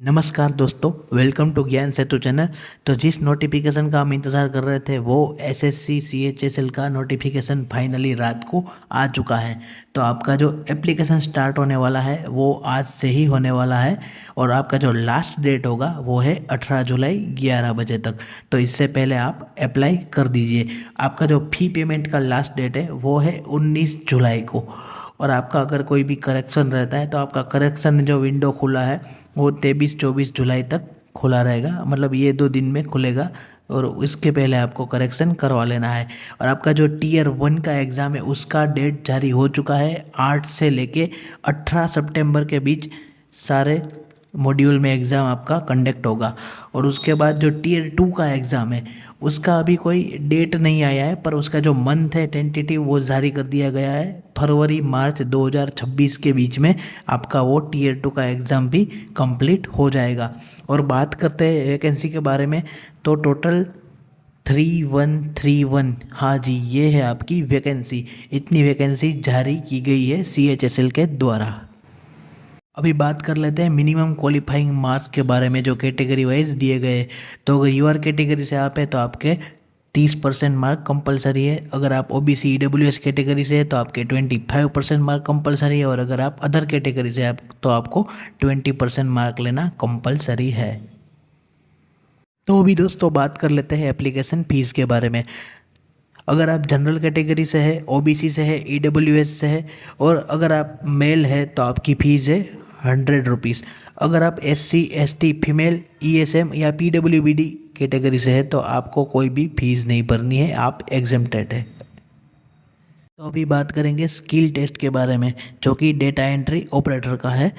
नमस्कार दोस्तों, welcome to ज्ञान सेतु चैनल। तो जिस नोटिफिकेशन का हम इंतज़ार कर रहे थे वो एसएससी सीएचएसएल का नोटिफिकेशन फाइनली रात को आ चुका है। तो आपका जो एप्लीकेशन स्टार्ट होने वाला है वो आज से ही होने वाला है और आपका जो लास्ट डेट होगा वो है 18 जुलाई 11 बजे तक। तो इससे पहले आप अप्लाई कर दीजिए। आपका जो फ़ी पेमेंट का लास्ट डेट है वो है 19 जुलाई को। और आपका अगर कोई भी करेक्शन रहता है तो आपका करेक्शन जो विंडो खुला है वो 23-24 जुलाई तक खुला रहेगा, मतलब ये 2 दिन में खुलेगा और इसके पहले आपको करेक्शन करवा लेना है। और आपका जो टीयर 1 का एग्ज़ाम है उसका डेट जारी हो चुका है। 8 से लेके 18 सितंबर के बीच सारे मॉड्यूल में एग्ज़ाम आपका कंडक्ट होगा। और उसके बाद जो टीयर 2 का एग्ज़ाम है उसका अभी कोई डेट नहीं आया है, पर उसका जो मंथ है टेंटेटिव वो जारी कर दिया गया है। फरवरी मार्च 2026 के बीच में आपका वो टीयर 2 का एग्ज़ाम भी कंप्लीट हो जाएगा। और बात करते हैं वैकेंसी के बारे में, तो टोटल 3131, हाँ जी ये है आपकी वैकेंसी। इतनी वैकेंसी जारी की गई है सीएचएसएल के द्वारा। अभी बात कर लेते हैं मिनिमम क्वालिफाइंग मार्क्स के बारे में जो कैटेगरी वाइज दिए गए। तो अगर यूआर कैटेगरी से आप है तो आपके 30% मार्क कंपलसरी है। अगर आप ओबीसी ईडब्ल्यूएस कैटेगरी से है तो आपके 25% मार्क कंपलसरी है। और अगर आप अदर कैटेगरी से आप तो आपको 20% मार्क लेना कंपलसरी है। तो अभी दोस्तों बात कर लेते हैं एप्लीकेशन फ़ीस के बारे में। अगर आप जनरल कैटेगरी से है, ओबीसी से है, ईडब्ल्यूएस से है और अगर आप मेल है तो आपकी फ़ीस है 100 रुपीज़। अगर आप एससी एसटी फीमेल ईएसएम या पीडब्ल्यूबीडी कैटेगरी से है तो आपको कोई भी फीस नहीं भरनी है, आप एग्जेम्प्टेड है। तो अभी बात करेंगे स्किल टेस्ट के बारे में जो कि डेटा एंट्री ऑपरेटर का है।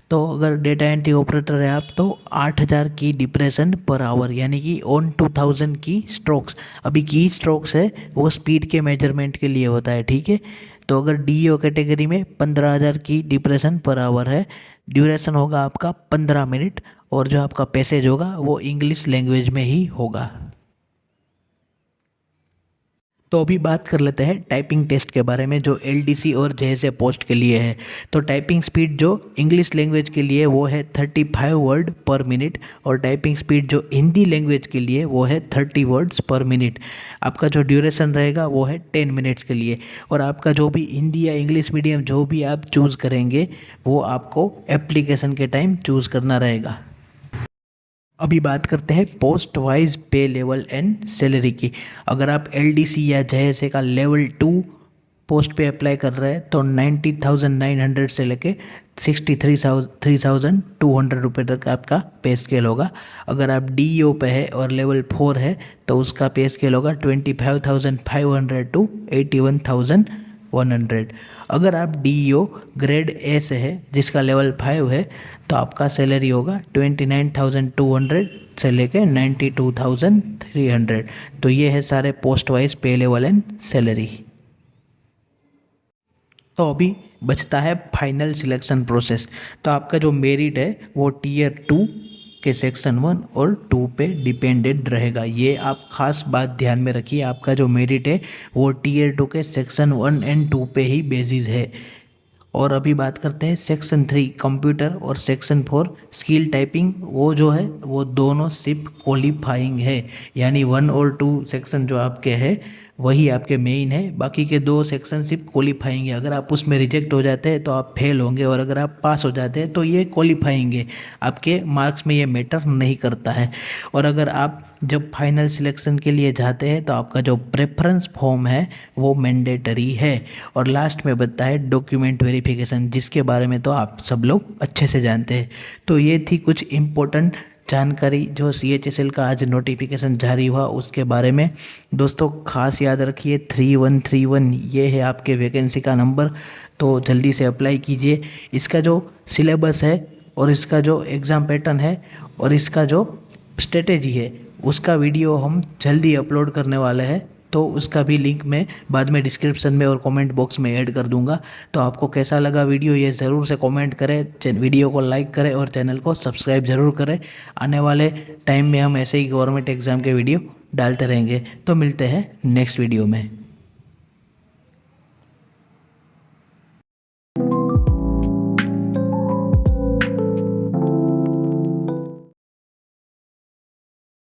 तो अगर डेटा एंट्री ऑपरेटर है आप तो 8000 की डिप्रेशन पर आवर यानी कि ऑन 2000 की स्ट्रोक्स। अभी की स्ट्रोक्स है वो स्पीड के मेजरमेंट के लिए होता है, ठीक है। तो अगर डीओ कैटेगरी में 15000 की डिप्रेशन पर आवर है। ड्यूरेशन होगा आपका 15 मिनट और जो आपका पैसेज होगा वो इंग्लिश लैंग्वेज में ही होगा। तो अभी बात कर लेते हैं टाइपिंग टेस्ट के बारे में जो एलडीसी और जेएसए पोस्ट के लिए है। तो टाइपिंग स्पीड जो इंग्लिश लैंग्वेज के लिए वो है 35 वर्ड पर मिनट और टाइपिंग स्पीड जो हिंदी लैंग्वेज के लिए वो है 30 वर्ड्स पर मिनट। आपका जो ड्यूरेशन रहेगा वो है 10 मिनट्स के लिए। और आपका जो भी हिंदी या इंग्लिश मीडियम जो भी आप चूज़ करेंगे वो आपको एप्लीकेशन के टाइम चूज़ करना रहेगा। अभी बात करते हैं पोस्ट वाइज पे लेवल एंड सैलरी की। अगर आप एलडीसी या जेएसए का लेवल 2 पोस्ट पे अप्लाई कर रहे हैं तो 90,900 से लेके 63,200 रुपये तक आपका पे स्केल होगा। अगर आप डीओ पे है और लेवल 4 है तो उसका पे स्केल होगा 25,500 टू 81,100। अगर आप डीओ ग्रेड ए से है जिसका लेवल 5 है तो आपका सैलरी होगा 29,200 से लेके 92,300। तो ये है सारे पोस्ट वाइज पे लेवल एंड सैलरी। तो अभी बचता है फाइनल सिलेक्शन प्रोसेस। तो आपका जो मेरिट है वो टीयर 2 के सेक्शन 1 और 2 पे डिपेंडेड रहेगा। ये आप खास बात ध्यान में रखिए, आपका जो मेरिट है वो टीयर 2 के सेक्शन 1 एंड 2 पे ही बेसिस है। और अभी बात करते हैं सेक्शन 3 कंप्यूटर और सेक्शन 4 स्किल टाइपिंग। वो जो है वो दोनों सिर्फ क्वालिफाइंग है, यानी 1 और 2 सेक्शन जो आपके हैं वही आपके मेन है, बाकी के 2 सेक्शन सिर्फ क्वालिफाइंग है। अगर आप उसमें रिजेक्ट हो जाते हैं तो आप फेल होंगे और अगर आप पास हो जाते हैं तो ये क्वालिफाइंग है, आपके मार्क्स में ये मैटर नहीं करता है। और अगर आप जब फाइनल सिलेक्शन के लिए जाते हैं तो आपका जो प्रेफरेंस फॉर्म है वो मैंडेटरी है। और लास्ट में बनता है डॉक्यूमेंट वेरिफिकेशन जिसके बारे में तो आप सब लोग अच्छे से जानते हैं। तो ये थी कुछ इम्पोर्टेंट जानकारी जो सीएचएसएल का आज नोटिफिकेशन जारी हुआ उसके बारे में। दोस्तों खास याद रखिए 3131 ये है आपके वैकेंसी का नंबर। तो जल्दी से अप्लाई कीजिए। इसका जो सिलेबस है और इसका जो एग्ज़ाम पैटर्न है और इसका जो स्ट्रेटेजी है उसका वीडियो हम जल्दी अपलोड करने वाले हैं। तो उसका भी लिंक मैं बाद में डिस्क्रिप्शन में और कमेंट बॉक्स में ऐड कर दूंगा। तो आपको कैसा लगा वीडियो ये ज़रूर से कमेंट करें, वीडियो को लाइक करें और चैनल को सब्सक्राइब ज़रूर करें। आने वाले टाइम में हम ऐसे ही गवर्नमेंट एग्ज़ाम के वीडियो डालते रहेंगे। तो मिलते हैं नेक्स्ट वीडियो में।